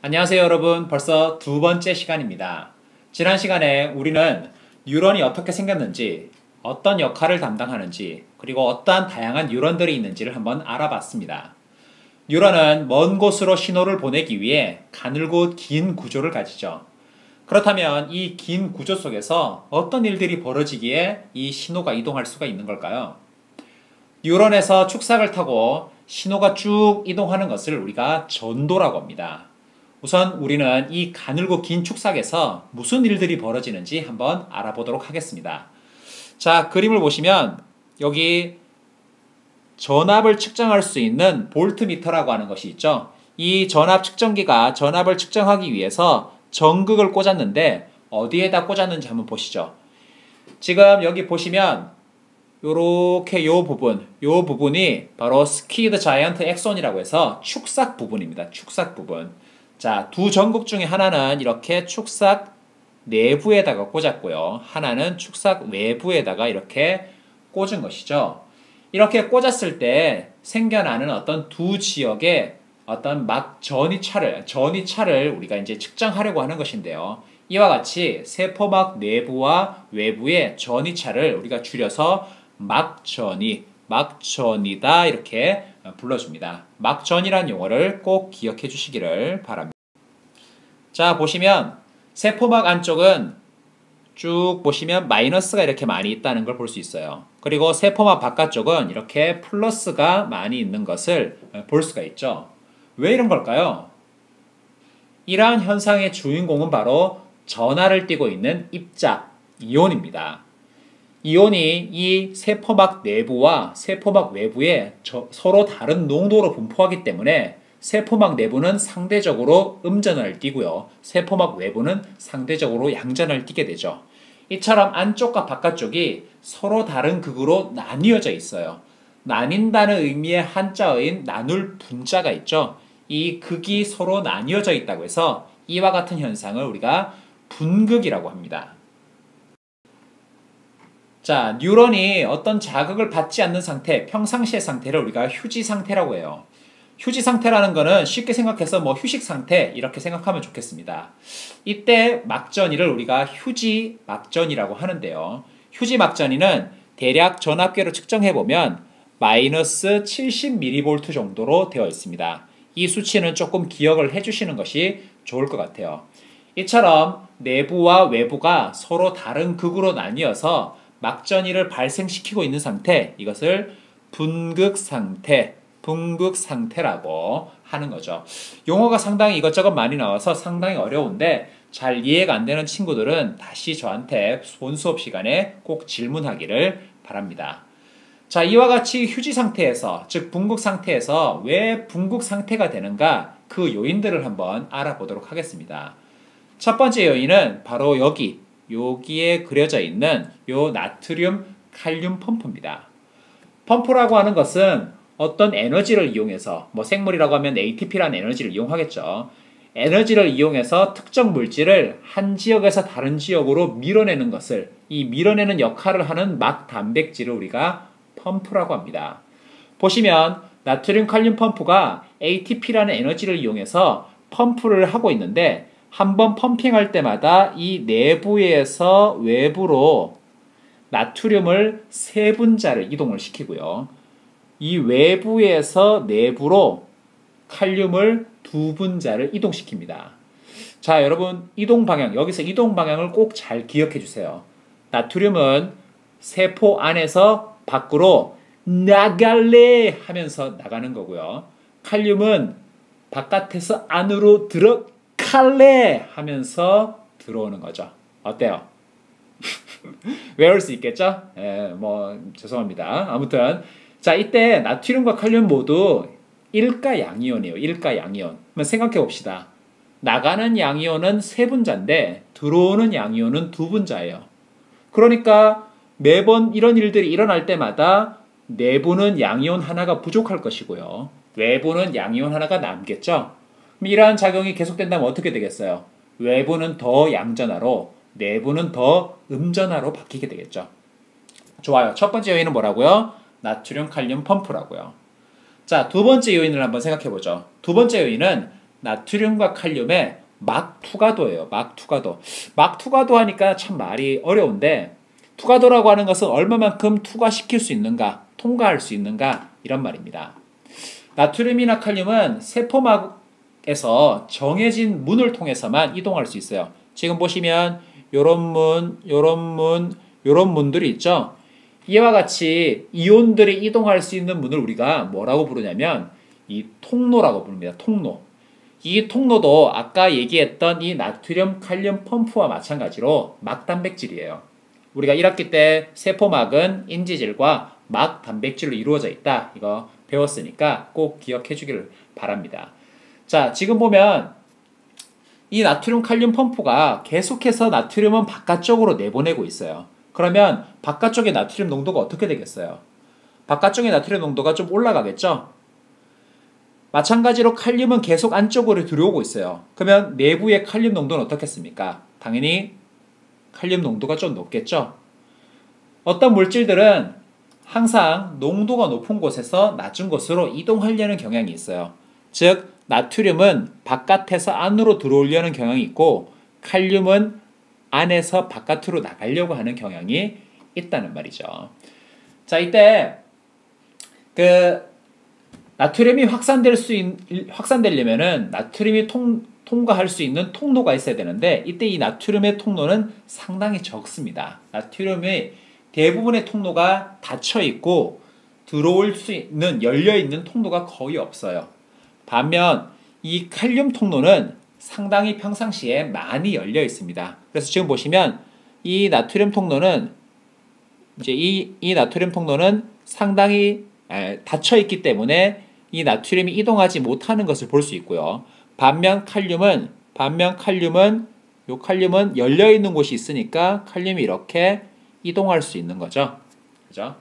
안녕하세요 여러분. 벌써 두 번째 시간입니다. 지난 시간에 우리는 뉴런이 어떻게 생겼는지, 어떤 역할을 담당하는지, 그리고 어떠한 다양한 뉴런들이 있는지를 한번 알아봤습니다. 뉴런은 먼 곳으로 신호를 보내기 위해 가늘고 긴 구조를 가지죠. 그렇다면 이 긴 구조 속에서 어떤 일들이 벌어지기에 이 신호가 이동할 수가 있는 걸까요? 뉴런에서 축삭을 타고 신호가 쭉 이동하는 것을 우리가 전도라고 합니다. 우선 우리는 이 가늘고 긴 축삭에서 무슨 일들이 벌어지는지 한번 알아보도록 하겠습니다. 자, 그림을 보시면 여기 전압을 측정할 수 있는 볼트미터라고 하는 것이 있죠. 이 전압 측정기가 전압을 측정하기 위해서 전극을 꽂았는데 어디에다 꽂았는지 한번 보시죠. 지금 여기 보시면 요렇게 요 부분이 바로 스키드 자이언트 액손이라고 해서 축삭 부분입니다. 축삭 부분. 자, 두 전극 중에 하나는 이렇게 축삭 내부에다가 꽂았고요. 하나는 축삭 외부에다가 이렇게 꽂은 것이죠. 이렇게 꽂았을 때 생겨나는 어떤 두 지역의 어떤 전이차를 우리가 이제 측정하려고 하는 것인데요. 이와 같이 세포막 내부와 외부의 전이차를 우리가 줄여서 막전이다 이렇게 불러줍니다. 막전이라는 용어를 꼭 기억해 주시기를 바랍니다. 자, 보시면 세포막 안쪽은 쭉 보시면 마이너스가 이렇게 많이 있다는 걸 볼 수 있어요. 그리고 세포막 바깥쪽은 이렇게 플러스가 많이 있는 것을 볼 수가 있죠. 왜 이런 걸까요? 이러한 현상의 주인공은 바로 전하를 띠고 있는 입자, 이온입니다. 이온이 이 세포막 내부와 세포막 외부에 서로 다른 농도로 분포하기 때문에 세포막 내부는 상대적으로 음전을 띠고요. 세포막 외부는 상대적으로 양전을 띠게 되죠. 이처럼 안쪽과 바깥쪽이 서로 다른 극으로 나뉘어져 있어요. 나뉜다는 의미의 한자어인 나눌 분자가 있죠. 이 극이 서로 나뉘어져 있다고 해서 이와 같은 현상을 우리가 분극이라고 합니다. 자, 뉴런이 어떤 자극을 받지 않는 상태, 평상시의 상태를 우리가 휴지 상태라고 해요. 휴지 상태라는 거는 쉽게 생각해서 휴식 상태 이렇게 생각하면 좋겠습니다. 이때 막전이를 우리가 휴지 막전이라고 하는데요. 휴지 막전이는 대략 전압계로 측정해보면 마이너스 70mV 정도로 되어 있습니다. 이 수치는 조금 기억을 해주시는 것이 좋을 것 같아요. 이처럼 내부와 외부가 서로 다른 극으로 나뉘어서 막전이를 발생시키고 있는 상태, 이것을 분극 상태라고 하는 거죠. 용어가 상당히 이것저것 많이 나와서 상당히 어려운데 잘 이해가 안 되는 친구들은 다시 저한테 본 수업 시간에 꼭 질문하기를 바랍니다. 자, 이와 같이 휴지 상태에서, 즉 분극 상태에서 왜 분극 상태가 되는가, 그 요인들을 한번 알아보도록 하겠습니다. 첫 번째 요인은 바로 여기에 그려져 있는 요 나트륨 칼륨 펌프입니다. 펌프라고 하는 것은 어떤 에너지를 이용해서, 생물이라고 하면 ATP라는 에너지를 이용하겠죠. 에너지를 이용해서 특정 물질을 한 지역에서 다른 지역으로 밀어내는 것을, 이 밀어내는 역할을 하는 막 단백질을 우리가 펌프라고 합니다. 보시면 나트륨 칼륨 펌프가 ATP라는 에너지를 이용해서 펌프를 하고 있는데, 한번 펌핑할 때마다 이 내부에서 외부로 나트륨을 3분자를 이동을 시키고요. 이 외부에서 내부로 칼륨을 2분자를 이동시킵니다. 자, 여러분, 이동 방향, 여기서 이동 방향을 꼭 잘 기억해 주세요. 나트륨은 세포 안에서 밖으로 나갈래 하면서 나가는 거고요. 칼륨은 바깥에서 안으로 들어갈래 하면서 들어오는 거죠. 어때요? 외울 수 있겠죠? 죄송합니다. 아무튼 자, 이때 나트륨과 칼륨 모두 일가 양이온이에요. 일가 양이온. 한번 생각해 봅시다. 나가는 양이온은 3분자인데 들어오는 양이온은 2분자예요. 그러니까 매번 이런 일들이 일어날 때마다 내부는 양이온 하나가 부족할 것이고요. 외부는 양이온 하나가 남겠죠. 그럼 이러한 작용이 계속된다면 어떻게 되겠어요? 외부는 더 양전하로, 내부는 더 음전하로 바뀌게 되겠죠. 좋아요. 첫 번째 요인은 뭐라고요? 나트륨 칼륨 펌프라고요. 자, 두 번째 요인을 한번 생각해 보죠. 두 번째 요인은 나트륨과 칼륨의 막 투과도예요. 막 투과도. 막 투과도 하니까 참 말이 어려운데 투과도라고 하는 것은 얼마만큼 투과시킬 수 있는가, 통과할 수 있는가 이런 말입니다. 나트륨이나 칼륨은 세포막에서 정해진 문을 통해서만 이동할 수 있어요. 지금 보시면 요런 문, 요런 문, 요런 문들이 있죠. 이와 같이 이온들이 이동할 수 있는 문을 우리가 뭐라고 부르냐면 이 통로라고 부릅니다. 통로. 이 통로도 아까 얘기했던 이 나트륨 칼륨 펌프와 마찬가지로 막 단백질이에요. 우리가 1학기 때 세포막은 인지질과 막 단백질로 이루어져 있다. 이거 배웠으니까 꼭 기억해 주기를 바랍니다. 자, 지금 보면 이 나트륨 칼륨 펌프가 계속해서 나트륨은 바깥쪽으로 내보내고 있어요. 그러면 바깥쪽의 나트륨 농도가 어떻게 되겠어요? 바깥쪽의 나트륨 농도가 좀 올라가겠죠? 마찬가지로 칼륨은 계속 안쪽으로 들어오고 있어요. 그러면 내부의 칼륨 농도는 어떻겠습니까? 당연히 칼륨 농도가 좀 높겠죠? 어떤 물질들은 항상 농도가 높은 곳에서 낮은 곳으로 이동하려는 경향이 있어요. 즉, 나트륨은 바깥에서 안으로 들어오려는 경향이 있고 칼륨은 안에서 바깥으로 나가려고 하는 경향이 있다는 말이죠. 자, 이때 나트륨이 확산되려면은 나트륨이 통과할 수 있는 통로가 있어야 되는데 이때 이 나트륨의 통로는 상당히 적습니다. 나트륨의 대부분의 통로가 닫혀 있고 들어올 수 있는 열려 있는 통로가 거의 없어요. 반면 이 칼륨 통로는 상당히 평상시에 많이 열려 있습니다. 그래서 지금 보시면 이 나트륨 통로는 이제 이 나트륨 통로는 상당히 닫혀 있기 때문에 이 나트륨이 이동하지 못하는 것을 볼 수 있고요. 반면 칼륨은 요 칼륨은 열려 있는 곳이 있으니까 칼륨이 이렇게 이동할 수 있는 거죠. 그죠?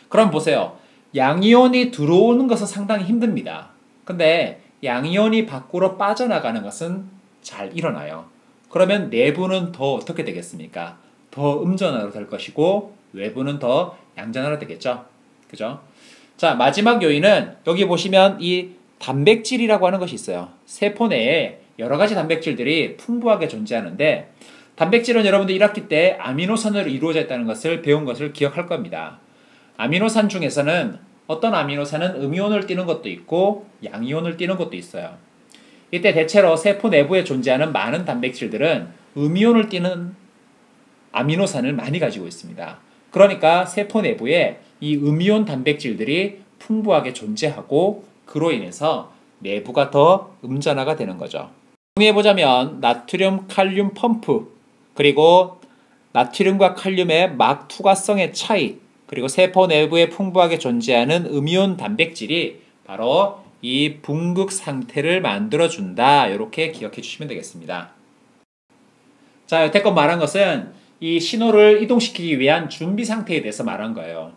그럼 보세요. 양이온이 들어오는 것은 상당히 힘듭니다. 근데 양이온이 밖으로 빠져나가는 것은 잘 일어나요. 그러면 내부는 더 어떻게 되겠습니까? 더 음전화로 될 것이고 외부는 더 양전화로 되겠죠. 그죠? 자, 마지막 요인은 여기 보시면 이 단백질이라고 하는 것이 있어요. 세포 내에 여러 가지 단백질들이 풍부하게 존재하는데 단백질은 여러분들 1학기 때 아미노산으로 이루어져 있다는 것을 배운 것을 기억할 겁니다. 아미노산 중에서는 어떤 아미노산은 음이온을 띠는 것도 있고 양이온을 띠는 것도 있어요. 이때 대체로 세포 내부에 존재하는 많은 단백질들은 음이온을 띠는 아미노산을 많이 가지고 있습니다. 그러니까 세포 내부에 이 음이온 단백질들이 풍부하게 존재하고 그로 인해서 내부가 더 음전화가 되는 거죠. 정리해보자면 나트륨 칼륨 펌프 그리고 나트륨과 칼륨의 막 투과성의 차이 그리고 세포 내부에 풍부하게 존재하는 음이온 단백질이 바로 이 붕극 상태를 만들어준다. 이렇게 기억해 주시면 되겠습니다. 자, 여태껏 말한 것은 이 신호를 이동시키기 위한 준비 상태에 대해서 말한 거예요.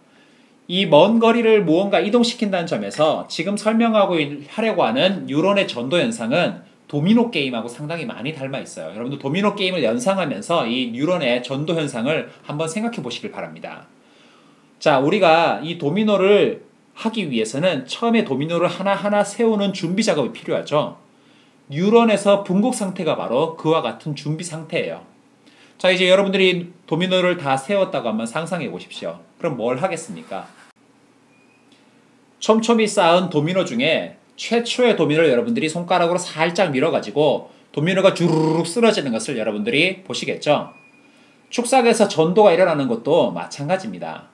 이 먼 거리를 무언가 이동시킨다는 점에서 지금 설명하려고 하는 뉴런의 전도 현상은 도미노 게임하고 상당히 많이 닮아 있어요. 여러분들 도미노 게임을 연상하면서 이 뉴런의 전도 현상을 한번 생각해 보시길 바랍니다. 자, 우리가 이 도미노를 하기 위해서는 처음에 도미노를 하나하나 세우는 준비 작업이 필요하죠. 뉴런에서 붕괴 상태가 바로 그와 같은 준비 상태예요. 자, 이제 여러분들이 도미노를 다 세웠다고 한번 상상해 보십시오. 그럼 뭘 하겠습니까? 촘촘히 쌓은 도미노 중에 최초의 도미노를 여러분들이 손가락으로 살짝 밀어가지고 도미노가 주르륵 쓰러지는 것을 여러분들이 보시겠죠? 축삭에서 전도가 일어나는 것도 마찬가지입니다.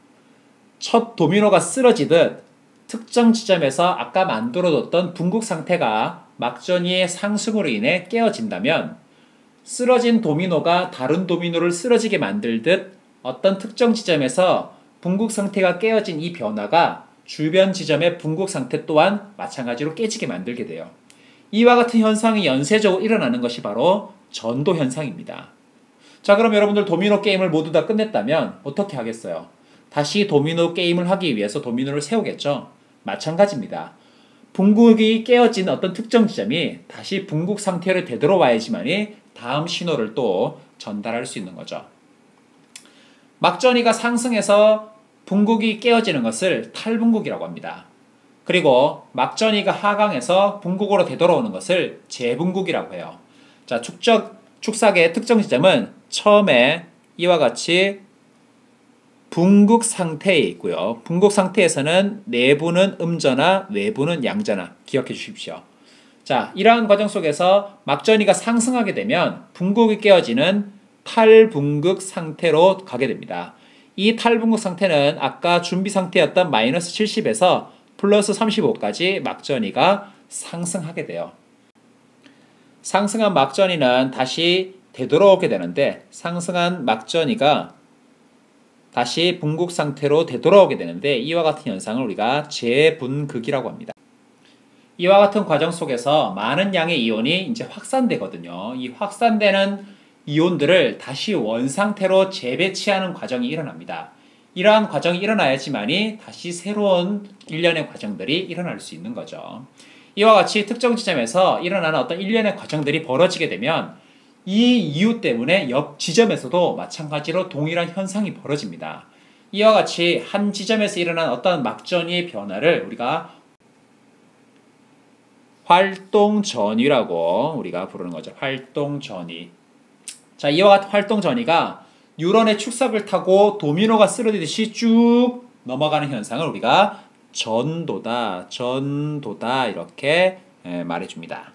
첫 도미노가 쓰러지듯 특정 지점에서 아까 만들어뒀던 붕괴 상태가 막전이의 상승으로 인해 깨어진다면 쓰러진 도미노가 다른 도미노를 쓰러지게 만들듯 어떤 특정 지점에서 붕괴 상태가 깨어진 이 변화가 주변 지점의 붕괴 상태 또한 마찬가지로 깨지게 만들게 돼요. 이와 같은 현상이 연쇄적으로 일어나는 것이 바로 전도 현상입니다. 자, 그럼 여러분들 도미노 게임을 모두 다 끝냈다면 어떻게 하겠어요? 다시 도미노 게임을 하기 위해서 도미노를 세우겠죠? 마찬가지입니다. 붕괴이 깨어진 어떤 특정 지점이 다시 붕괴 상태로 되돌아와야지만이 다음 신호를 또 전달할 수 있는 거죠. 막전이가 상승해서 붕괴이 깨어지는 것을 탈붕괴이라고 합니다. 그리고 막전이가 하강해서 북극으로 되돌아오는 것을 재분극이라고 해요. 자, 축삭의 특정 지점은 처음에 이와 같이 분극 상태에 있고요. 분극 상태에서는 내부는 음전하, 외부는 양전하. 기억해 주십시오. 자, 이러한 과정 속에서 막전이가 상승하게 되면 분극이 깨어지는 탈분극 상태로 가게 됩니다. 이 탈분극 상태는 아까 준비 상태였던 마이너스 70에서 플러스 35까지 막전이가 상승하게 돼요. 상승한 막전이는 다시 되돌아오게 되는데 상승한 막전이가 다시 분극 상태로 되돌아오게 되는데 이와 같은 현상을 우리가 재분극이라고 합니다. 이와 같은 과정 속에서 많은 양의 이온이 이제 확산되거든요. 이 확산되는 이온들을 다시 원상태로 재배치하는 과정이 일어납니다. 이러한 과정이 일어나야지만이 다시 새로운 일련의 과정들이 일어날 수 있는 거죠. 이와 같이 특정 지점에서 일어나는 어떤 일련의 과정들이 벌어지게 되면 이 이유 때문에 옆 지점에서도 마찬가지로 동일한 현상이 벌어집니다. 이와 같이 한 지점에서 일어난 어떤 막전이의 변화를 우리가 활동전위라고 우리가 부르는 거죠. 활동전위. 자, 이와 같은 활동전위가 뉴런의 축삭을 타고 도미노가 쓰러지듯이 쭉 넘어가는 현상을 우리가 전도다 이렇게 말해줍니다.